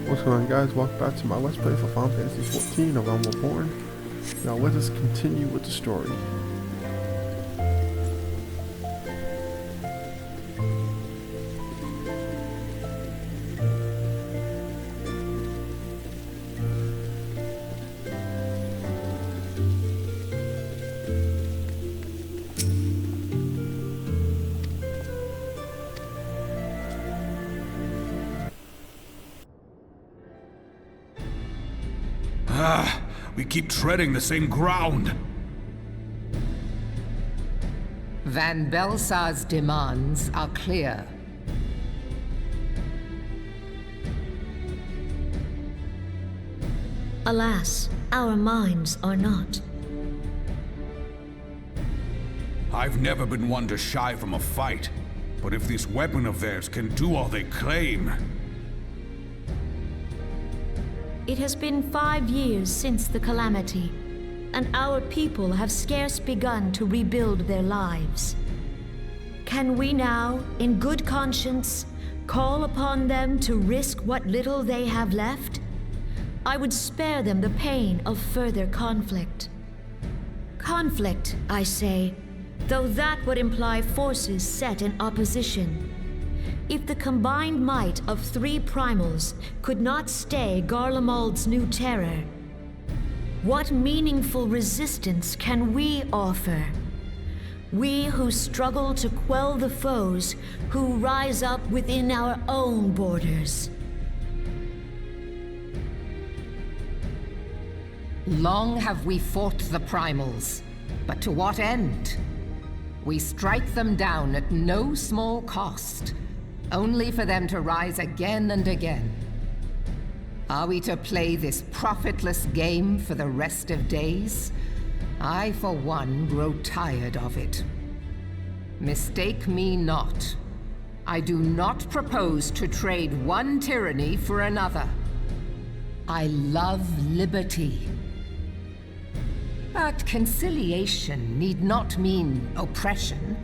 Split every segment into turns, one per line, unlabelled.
What's going on, guys? Welcome back to my Let's Play for Final Fantasy XIV, A Realm Reborn. Now let us continue with the story.
We keep treading the same ground.
Van Belsar's demands are clear.
Alas, our minds are not.
I've never been one to shy from a fight, but if this weapon of theirs can do all they claim...
It has been 5 years since the Calamity, and our people have scarce begun to rebuild their lives. Can we now, in good conscience, call upon them to risk what little they have left? I would spare them the pain of further conflict. Conflict, I say, though that would imply forces set in opposition. If the combined might of 3 primals could not stay Garlemald's new terror, what meaningful resistance can we offer? We who struggle to quell the foes who rise up within our own borders.
Long have we fought the primals, but to what end? We strike them down at no small cost, only for them to rise again and again. Are we to play this profitless game for the rest of days? I, for one, grow tired of it. Mistake me not. I do not propose to trade one tyranny for another. I love liberty. But conciliation need not mean oppression.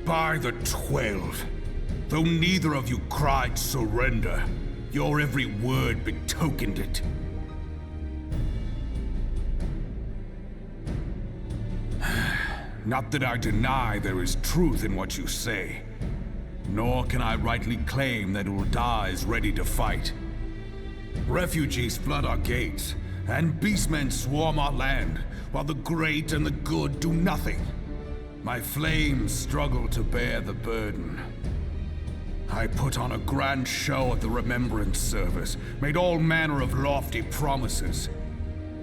By the 12, though neither of you cried surrender, your every word betokened it. Not that I deny there is truth in what you say, nor can I rightly claim that Ul'dah is ready to fight. Refugees flood our gates, and beastmen swarm our land, while the great and the good do nothing. My flames struggle to bear the burden. I put on a grand show at the remembrance service, made all manner of lofty promises.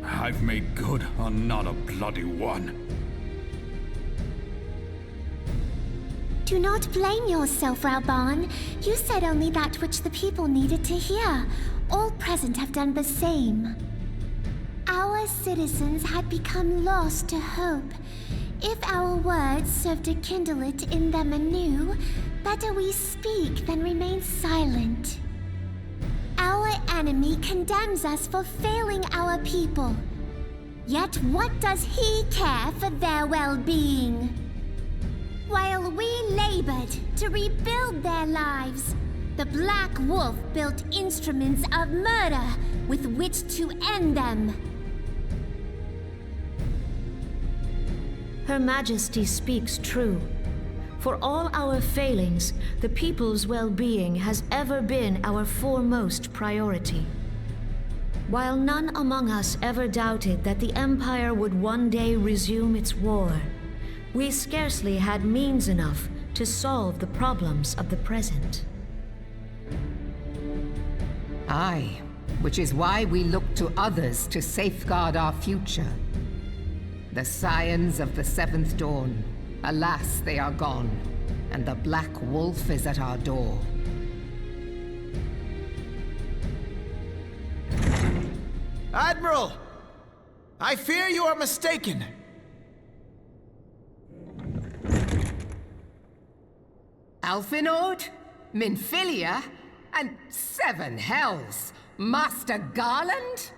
I've made good on not a bloody one.
Do not blame yourself, Raubahn. You said only that which the people needed to hear. All present have done the same. Our citizens had become lost to hope. If our words serve to kindle it in them anew, better we speak than remain silent. Our enemy condemns us for failing our people. Yet what does he care for their well-being? While we labored to rebuild their lives, the Black Wolf built instruments of murder with which to end them.
Her Majesty speaks true. For all our failings, the people's well-being has ever been our foremost priority. While none among us ever doubted that the Empire would one day resume its war, we scarcely had means enough to solve the problems of the present.
Aye, which is why we look to others to safeguard our future. The scions of the 7th Dawn, alas, they are gone, and the Black Wolf is at our door.
Admiral! I fear you are mistaken.
Alfinord, Minfilia, and 7 hells! Master Garland?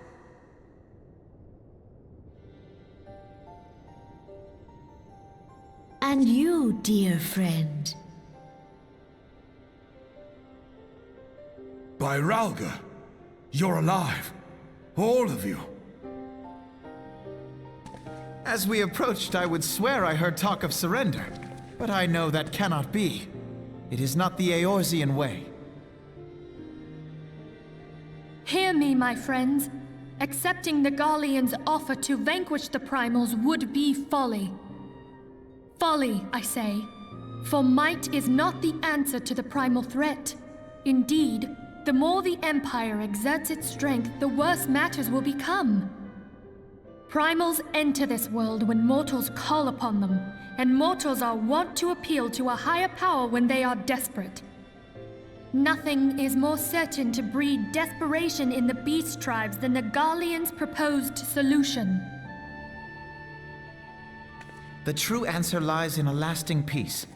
And you, dear friend.
By Ralga, you're alive. All of you.
As we approached, I would swear I heard talk of surrender. But I know that cannot be. It is not the Eorzean way.
Hear me, my friends. Accepting the Garlean's offer to vanquish the primals would be folly. Folly, I say. For might is not the answer to the primal threat. Indeed, the more the Empire exerts its strength, the worse matters will become. Primals enter this world when mortals call upon them, and mortals are wont to appeal to a higher power when they are desperate. Nothing is more certain to breed desperation in the beast tribes than the Garlean's proposed solution.
The true answer lies in a lasting peace.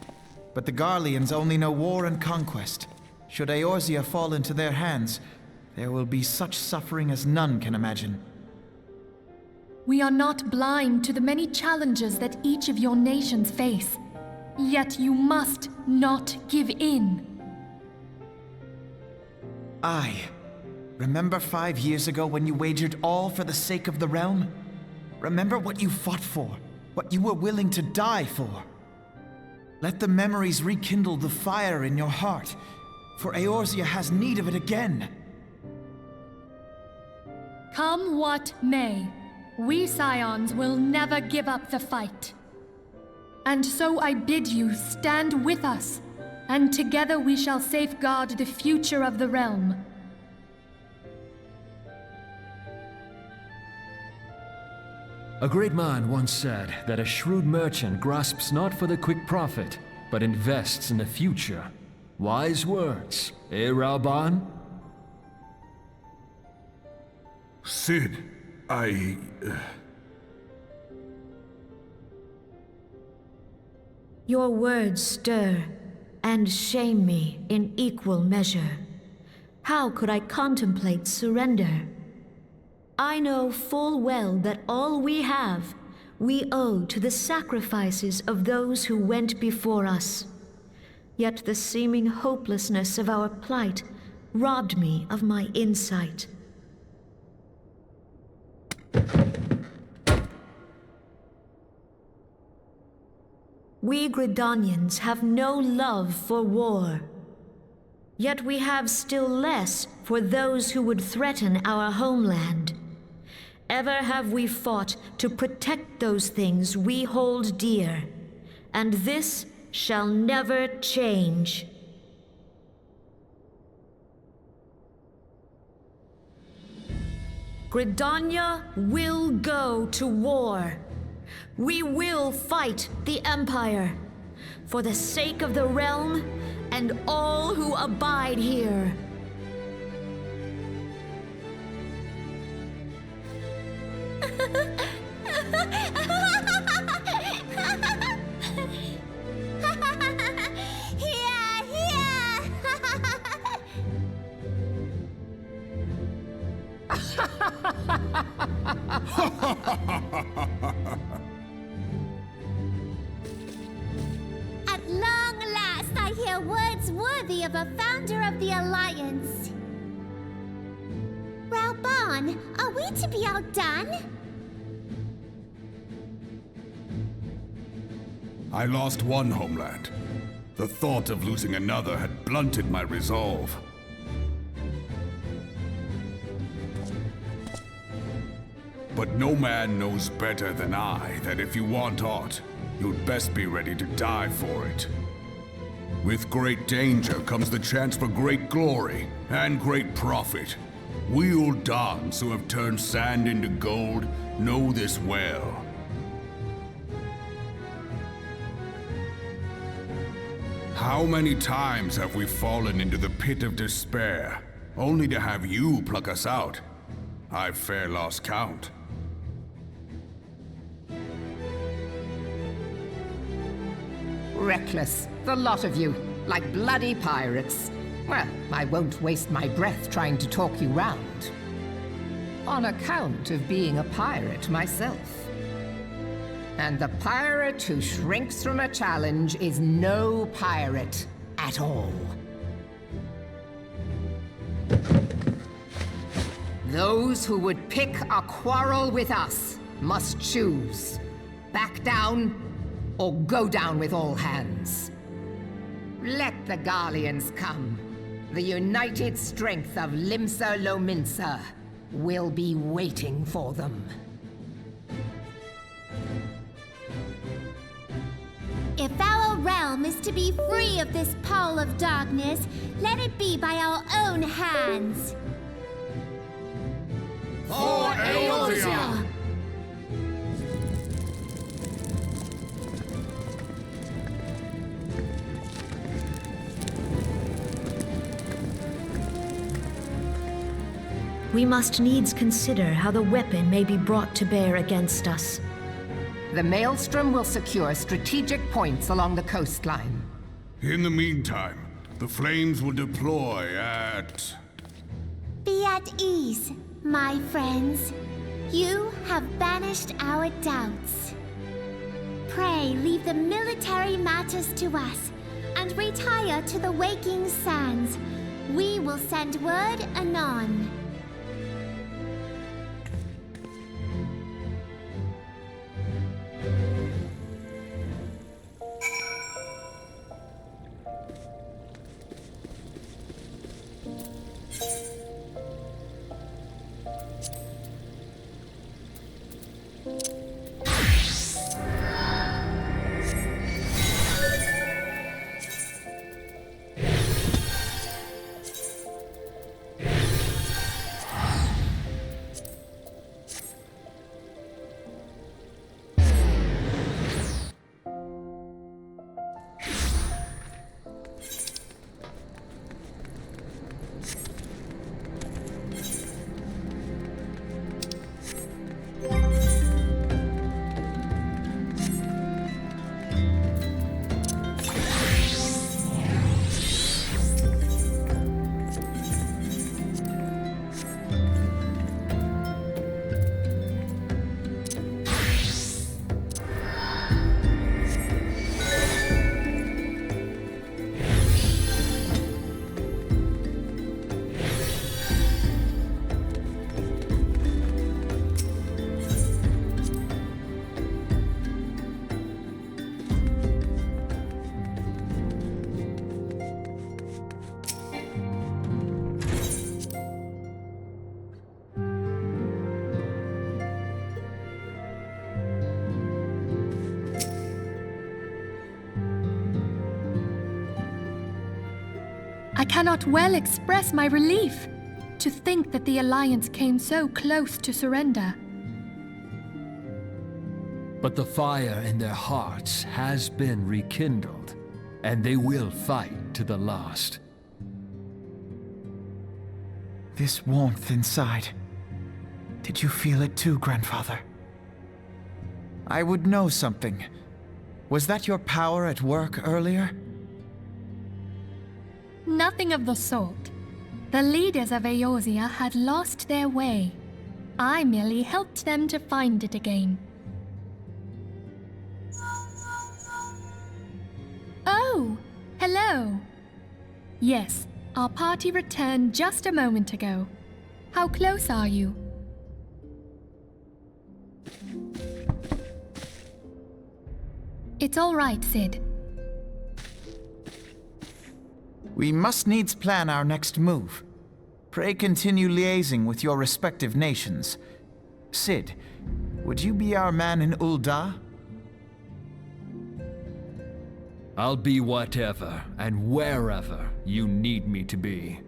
But the Garleans only know war and conquest. Should Eorzea fall into their hands, there will be such suffering as none can imagine.
We are not blind to the many challenges that each of your nations face. Yet you must not give in.
Remember 5 years ago when you wagered all for the sake of the realm? Remember what you fought for, what you were willing to die for. Let the memories rekindle the fire in your heart, for Eorzea has need of it again.
Come what may, we Scions will never give up the fight. And so I bid you stand with us, and together we shall safeguard the future of the realm.
A great man once said that a shrewd merchant grasps not for the quick profit, but invests in the future. Wise words, eh, Ralban?
Sid,
Your words stir and shame me in equal measure. How could I contemplate surrender? I know full well that all we have, we owe to the sacrifices of those who went before us. Yet the seeming hopelessness of our plight robbed me of my insight. We Gridanians have no love for war. Yet we have still less for those who would threaten our homeland. Ever have we fought to protect those things we hold dear, and this shall never change. Gridania will go to war. We will fight the Empire, for the sake of the realm and all who abide here.
At long last, I hear words worthy of a founder of the Alliance. Ralban, are we to be outdone?
I lost one homeland. The thought of losing another had blunted my resolve. But no man knows better than I that if you want aught, you'd best be ready to die for it. With great danger comes the chance for great glory and great profit. We Ul'dahs who have turned sand into gold know this well. How many times have we fallen into the pit of despair, only to have you pluck us out? I've fair lost count.
Reckless, the lot of you, like bloody pirates. Well, I won't waste my breath trying to talk you round. On account of being a pirate myself. And the pirate who shrinks from a challenge is no pirate at all. Those who would pick a quarrel with us must choose. Back down, or go down with all hands. Let the Garleans come. The united strength of Limsa Lominsa will be waiting for them.
If our realm is to be free of this pall of darkness, let it be by our own hands.
For Eorzea!
We must needs consider how the weapon may be brought to bear against us.
The Maelstrom will secure strategic points along the coastline.
In the meantime, the flames will deploy at...
Be at ease, my friends. You have banished our doubts. Pray leave the military matters to us, and retire to the waking sands. We will send word anon.
I cannot well express my relief to think that the Alliance came so close to surrender.
But the fire in their hearts has been rekindled, and they will fight to the last.
This warmth inside. Did you feel it too, Grandfather? I would know something. Was that your power at work earlier?
Nothing of the sort. The leaders of Eorzea had lost their way. I merely helped them to find it again. Oh, hello. Yes, our party returned just a moment ago. How close are you? It's all right, Sid.
We must needs plan our next move. Pray continue liaising with your respective nations. Sid, would you be our man in Ul'dah?
I'll be whatever and wherever you need me to be.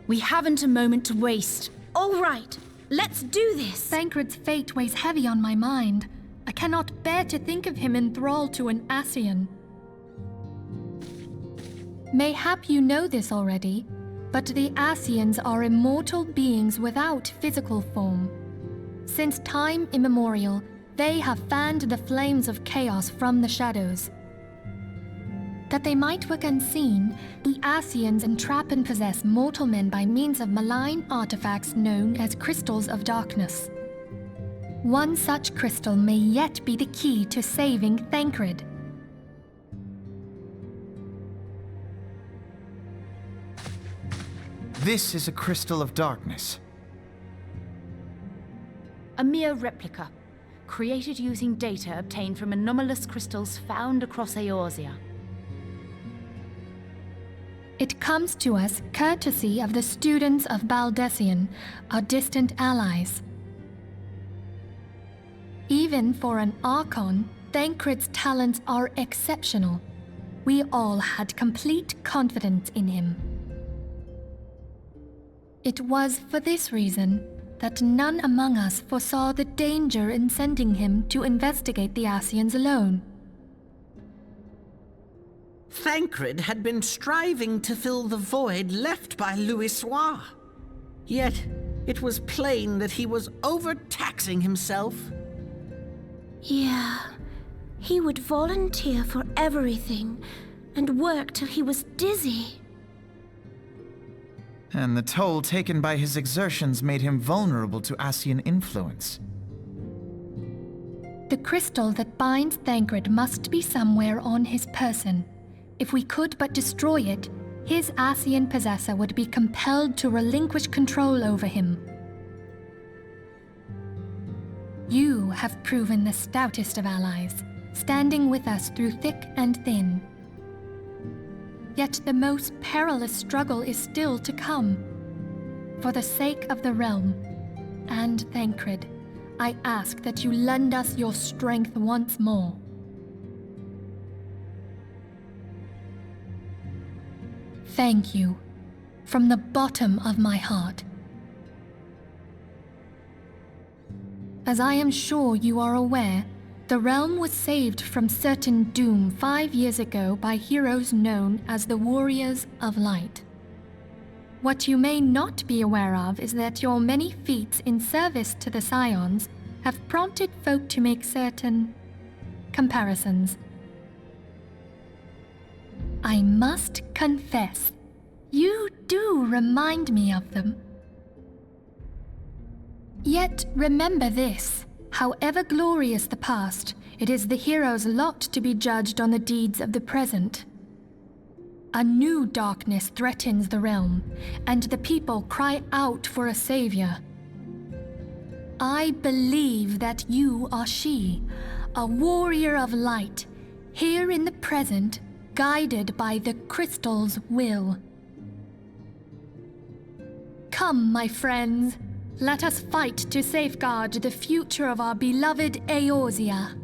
We haven't a moment to waste. All right, let's do this!
Thancred's fate weighs heavy on my mind. I cannot bear to think of him in thrall to an Ascian. Mayhap you know this already, but the Ascians are immortal beings without physical form. Since time immemorial, they have fanned the flames of chaos from the shadows. That they might work unseen, the Ascians entrap and possess mortal men by means of malign artifacts known as crystals of darkness. One such crystal may yet be the key to saving Thancred.
This is a crystal of darkness.
A mere replica, created using data obtained from anomalous crystals found across Eorzea.
It comes to us courtesy of the students of Baldessian, our distant allies. Even for an Archon, Thancred's talents are exceptional. We all had complete confidence in him. It was for this reason that none among us foresaw the danger in sending him to investigate the Ascians alone.
Thancred had been striving to fill the void left by Louisoix. Yet, it was plain that he was overtaxing himself.
Yeah, he would volunteer for everything and work till he was dizzy.
And the toll taken by his exertions made him vulnerable to Ascian influence.
The crystal that binds Thancred must be somewhere on his person. If we could but destroy it, his Ascian possessor would be compelled to relinquish control over him. You have proven the stoutest of allies, standing with us through thick and thin. Yet the most perilous struggle is still to come. For the sake of the realm and Thancred, I ask that you lend us your strength once more. Thank you, from the bottom of my heart. As I am sure you are aware, the realm was saved from certain doom 5 years ago by heroes known as the Warriors of Light. What you may not be aware of is that your many feats in service to the Scions have prompted folk to make certain comparisons. I must confess, you do remind me of them. Yet remember this, however glorious the past, it is the hero's lot to be judged on the deeds of the present. A new darkness threatens the realm, and the people cry out for a savior. I believe that you are she, a warrior of light, here in the present, guided by the crystal's will. Come, my friends, let us fight to safeguard the future of our beloved Eorzea.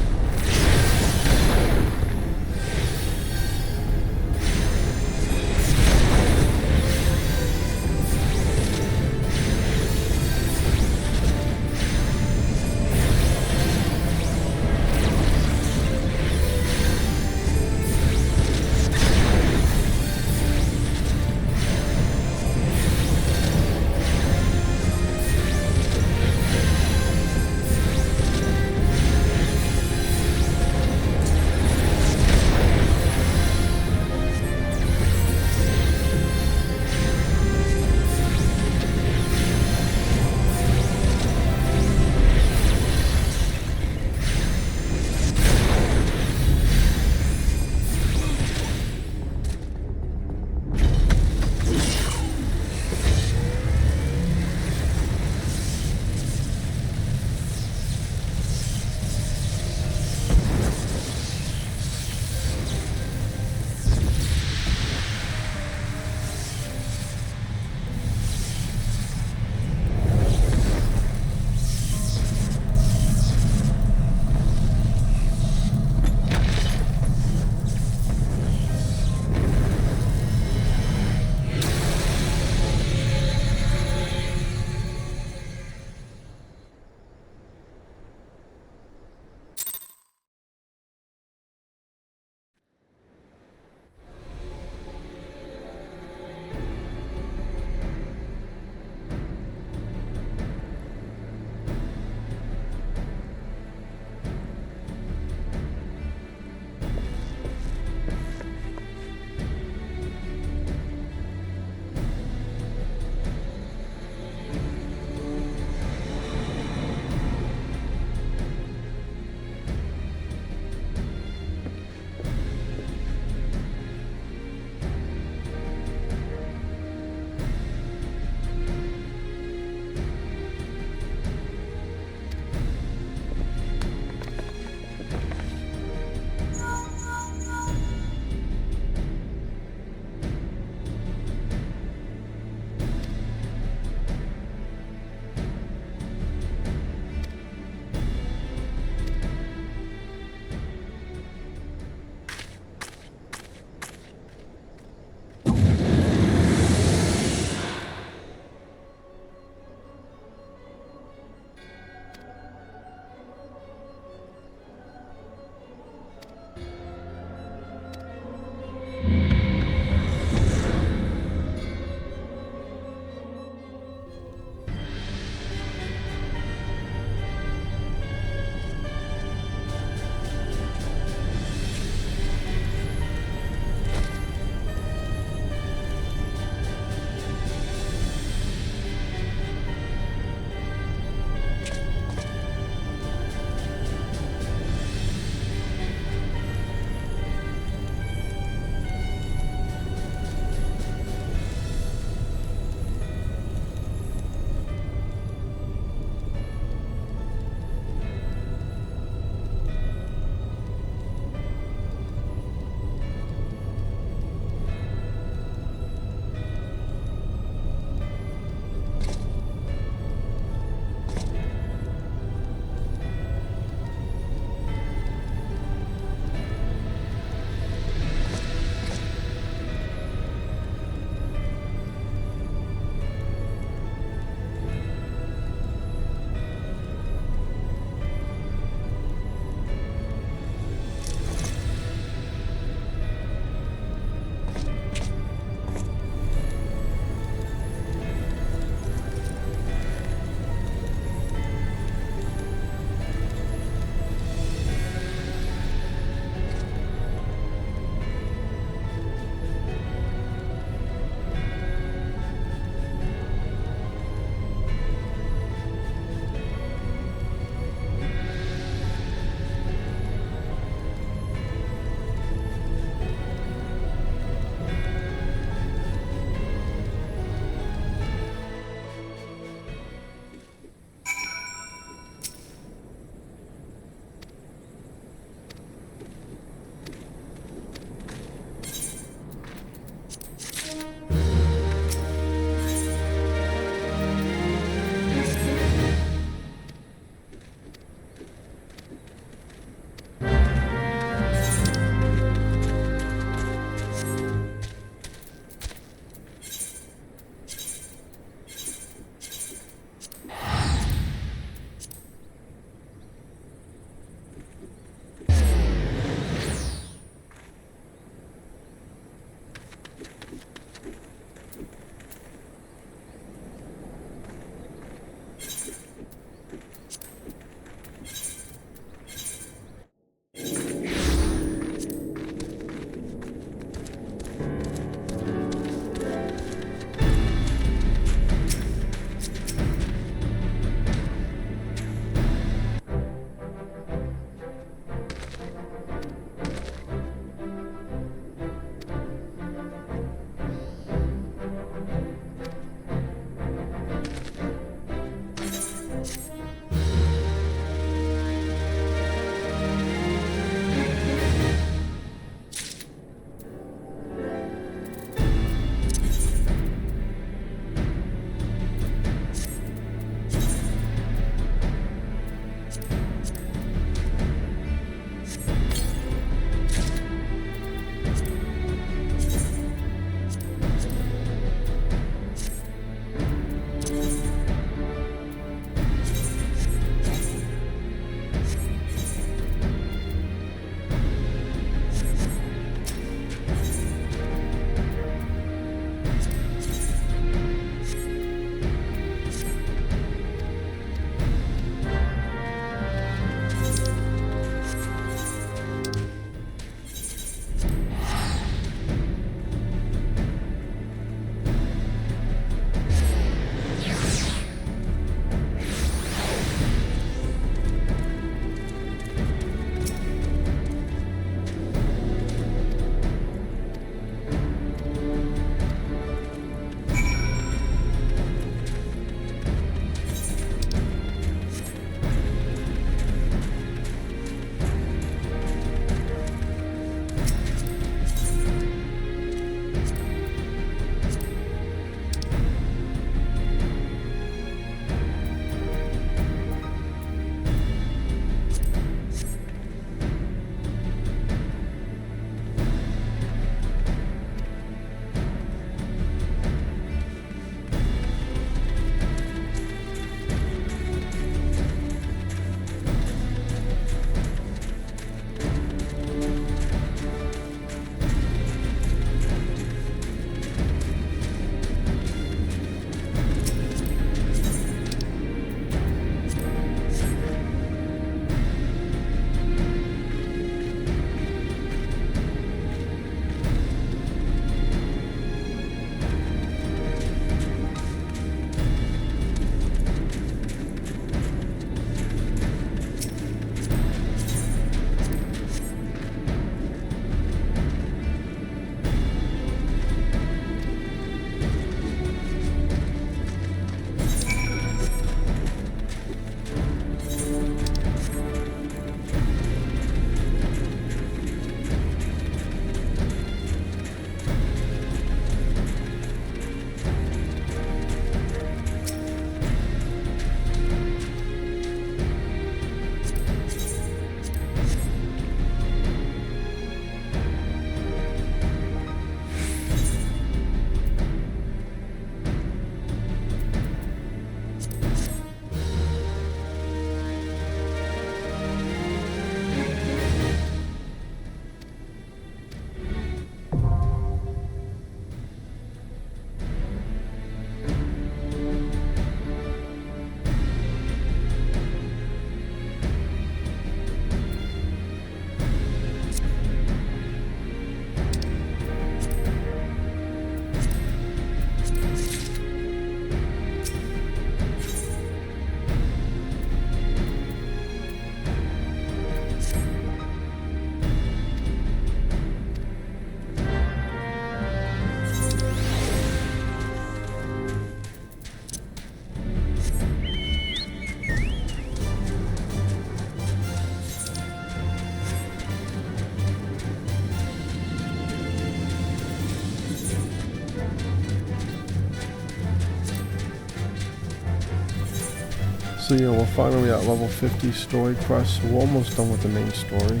So yeah, we're finally at level 50 story quest. We're almost done with the main story.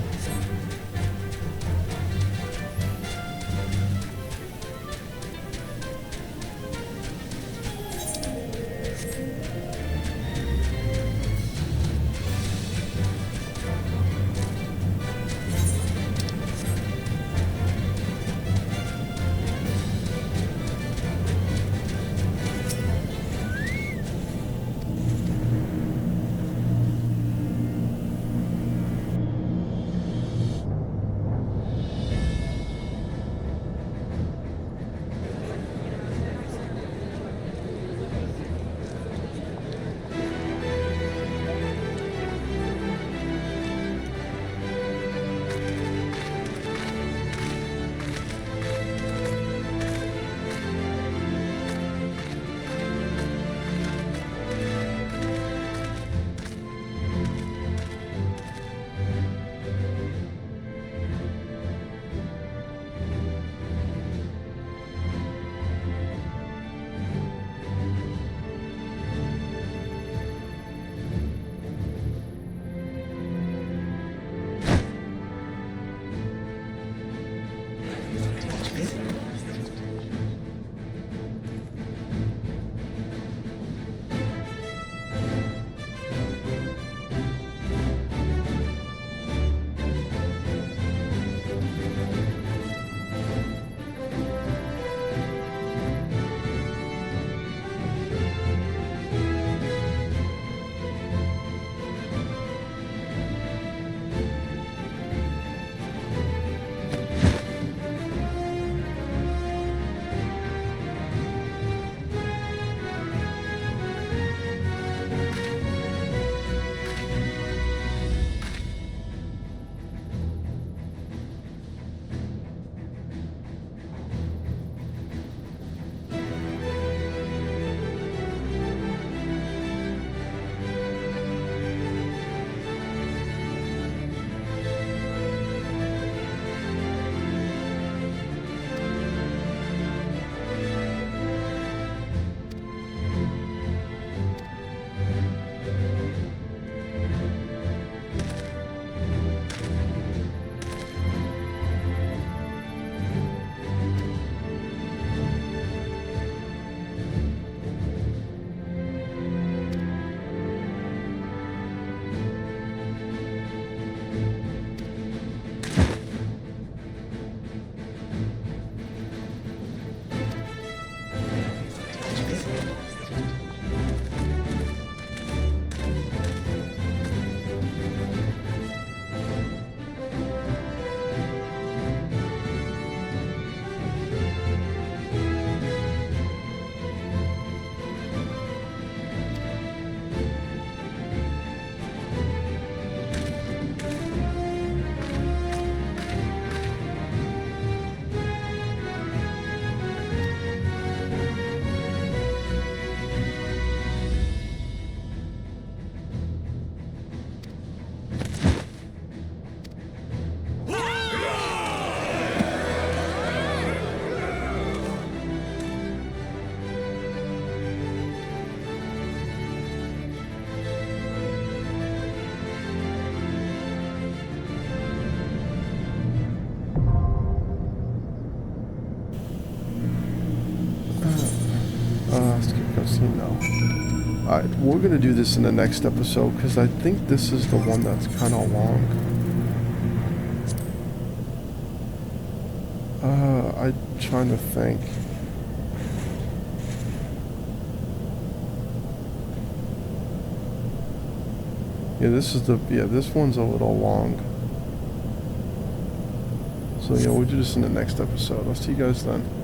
cutscene now. Alright, we're gonna do this in the next episode because I think this is the one that's kind of long. I'm trying to think. Yeah, this one's a little long. So yeah, we'll do this in the next episode. I'll see you guys then.